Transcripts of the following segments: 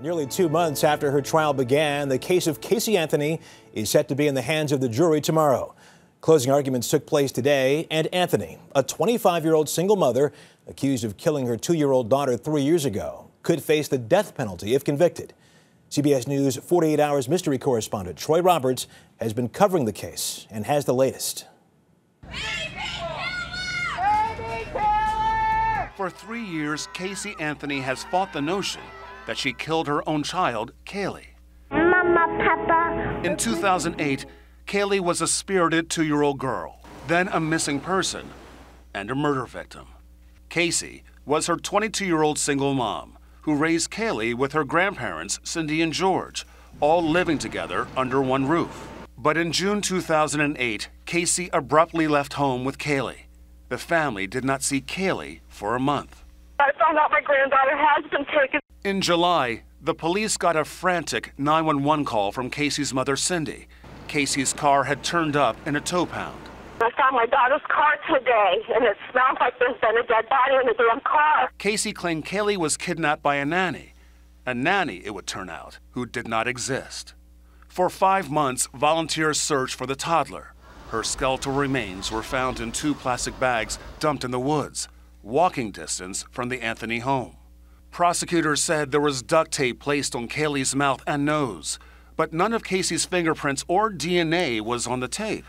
Nearly 2 months after her trial began, the case of Casey Anthony is set to be in the hands of the jury tomorrow. Closing arguments took place today, and Anthony, a 25-year-old single mother accused of killing her 2-year-old daughter 3 years ago, could face the death penalty if convicted. CBS News 48 Hours mystery correspondent Troy Roberts has been covering the case and has the latest. For 3 years, Casey Anthony has fought the notion that she killed her own child, Kaylee. Mama, Papa. In 2008, Kaylee was a spirited 2-year-old girl, then a missing person, and a murder victim. Casey was her 22-year-old single mom who raised Kaylee with her grandparents, Cindy and George, all living together under one roof. But in June 2008, Casey abruptly left home with Kaylee. The family did not see Kaylee for a month. I found out my granddaughter has been taken. In July, the police got a frantic 911 call from Casey's mother, Cindy. Casey's car had turned up in a tow pound. I found my daughter's car today, and it smells like there's been a dead body in the damn car. Casey claimed Kaylee was kidnapped by a nanny, it would turn out, who did not exist. For 5 months, volunteers searched for the toddler. Her skeletal remains were found in 2 plastic bags dumped in the woods, walking distance from the Anthony home. Prosecutors said there was duct tape placed on Kaylee's mouth and nose, but none of Casey's fingerprints or DNA was on the tape.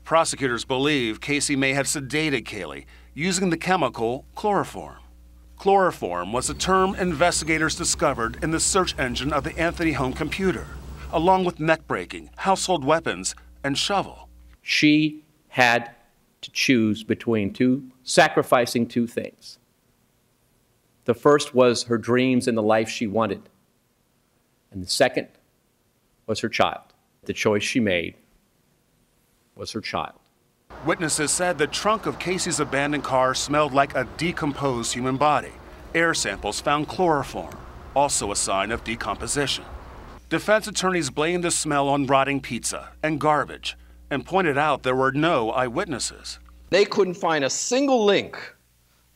Prosecutors believe Casey may have sedated Kaylee using the chemical chloroform. Chloroform was a term investigators discovered in the search engine of the Anthony home computer, along with neck-breaking, household weapons, and shovel. She had to choose between sacrificing 2 things. The first was her dreams and the life she wanted. And the second was her child. The choice she made was her child. Witnesses said the trunk of Casey's abandoned car smelled like a decomposed human body. Air samples found chloroform, also a sign of decomposition. Defense attorneys blamed the smell on rotting pizza and garbage and pointed out there were no eyewitnesses. They couldn't find a single link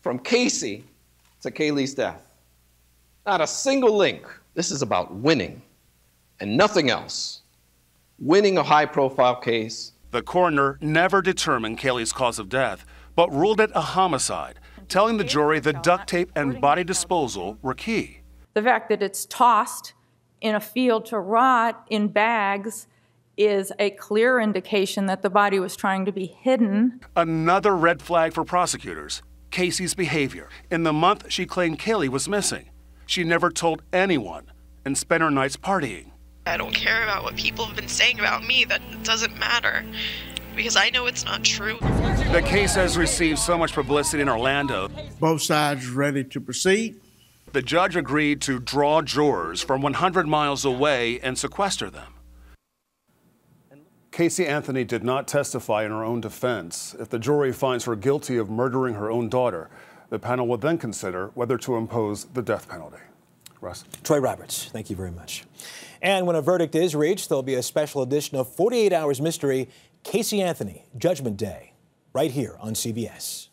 from Casey to Kaylee's death. Not a single link. This is about winning and nothing else. Winning a high-profile case. The coroner never determined Kaylee's cause of death, but ruled it a homicide, telling the jury the duct tape and body disposal were key. The fact that it's tossed in a field to rot in bags is a clear indication that the body was trying to be hidden. Another red flag for prosecutors, Casey's behavior. In the month she claimed Kaylee was missing, she never told anyone and spent her nights partying. I don't care about what people have been saying about me. That doesn't matter, because I know it's not true. The case has received so much publicity in Orlando. Both sides ready to proceed. The judge agreed to draw jurors from 100 miles away and sequester them. Casey Anthony did not testify in her own defense. If the jury finds her guilty of murdering her own daughter, the panel will then consider whether to impose the death penalty. Russ? Troy Roberts, thank you very much. And when a verdict is reached, there'll be a special edition of 48 Hours Mystery, Casey Anthony, Judgment Day, right here on CBS.